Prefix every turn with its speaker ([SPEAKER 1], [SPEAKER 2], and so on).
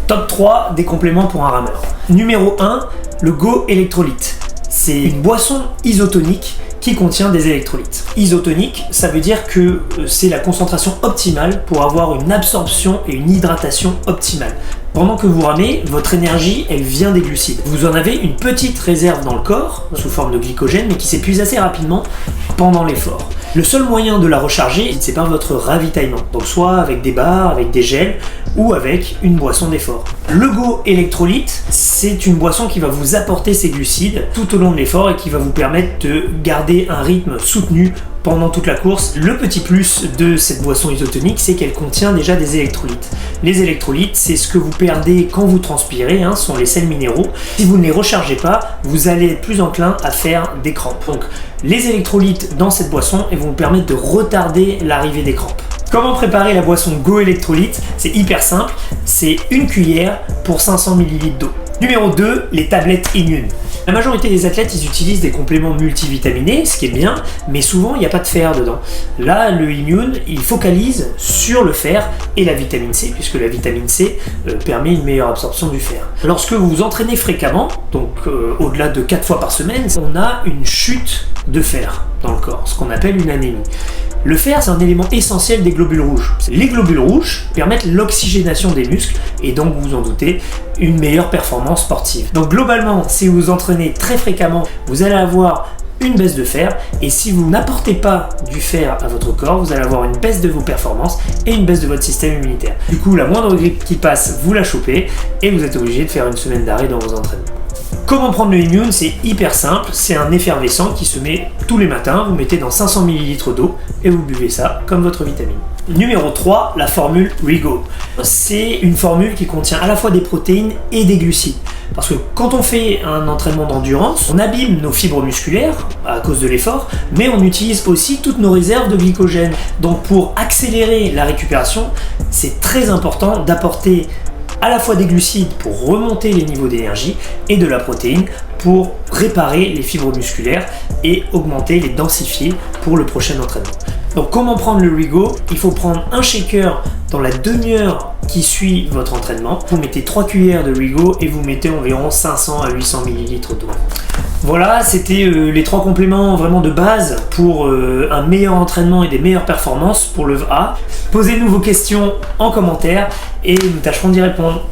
[SPEAKER 1] Top 3 des compléments pour un rameur. Numéro 1, le Go Electrolyte. C'est une boisson isotonique qui contient des électrolytes. Isotonique, ça veut dire que c'est la concentration optimale pour avoir une absorption et une hydratation optimale. Pendant que vous ramez, votre énergie, elle vient des glucides. Vous en avez une petite réserve dans le corps, sous forme de glycogène, mais qui s'épuise assez rapidement pendant l'effort. Le seul moyen de la recharger, c'est par votre ravitaillement. Donc soit avec des barres, avec des gels, ou avec une boisson d'effort. Le Go Electrolyte, c'est une boisson qui va vous apporter ces glucides tout au long de l'effort et qui va vous permettre de garder un rythme soutenu pendant toute la course. Le petit plus de cette boisson isotonique, c'est qu'elle contient déjà des électrolytes. Les électrolytes, c'est ce que vous perdez quand vous transpirez, ce sont les sels minéraux. Si vous ne les rechargez pas, vous allez être plus enclin à faire des crampes. Donc les électrolytes dans cette boisson vont vous permettre de retarder l'arrivée des crampes. Comment préparer la boisson Go Electrolyte? C'est hyper simple, c'est une cuillère pour 500 ml d'eau. Numéro 2, les tablettes Immune. La majorité des athlètes, ils utilisent des compléments multivitaminés, ce qui est bien, mais souvent il n'y a pas de fer dedans. Là, le Immune, il focalise sur le fer et la vitamine C, puisque la vitamine C permet une meilleure absorption du fer. Lorsque vous vous entraînez fréquemment, donc au-delà de 4 fois par semaine, on a une chute de fer dans le corps, ce qu'on appelle une anémie. Le fer, c'est un élément essentiel des globules rouges. Les globules rouges permettent l'oxygénation des muscles et donc, vous vous en doutez, une meilleure performance sportive. Donc globalement, si vous vous entraînez très fréquemment, vous allez avoir une baisse de fer, et si vous n'apportez pas du fer à votre corps, vous allez avoir une baisse de vos performances et une baisse de votre système immunitaire. Du coup, la moindre grippe qui passe, vous la chopez et vous êtes obligé de faire une semaine d'arrêt dans vos entraînements. Comment prendre le Immune? C'est hyper simple, c'est un effervescent qui se met tous les matins, vous mettez dans 500 ml d'eau et vous buvez ça comme votre vitamine. Numéro 3, la formule Rego. C'est une formule qui contient à la fois des protéines et des glucides. Parce que quand on fait un entraînement d'endurance, on abîme nos fibres musculaires à cause de l'effort, mais on utilise aussi toutes nos réserves de glycogène. Donc pour accélérer la récupération, c'est très important d'apporter à la fois des glucides pour remonter les niveaux d'énergie et de la protéine pour réparer les fibres musculaires et augmenter, les densifier pour le prochain entraînement. Donc comment prendre le Rego? Il faut prendre un shaker dans la demi-heure qui suit votre entraînement. Vous mettez 3 cuillères de Rego et vous mettez environ 500 à 800 ml d'eau. Voilà, c'était les 3 compléments vraiment de base pour un meilleur entraînement et des meilleures performances pour le A. Posez-nous vos questions en commentaire et nous tâcherons d'y répondre.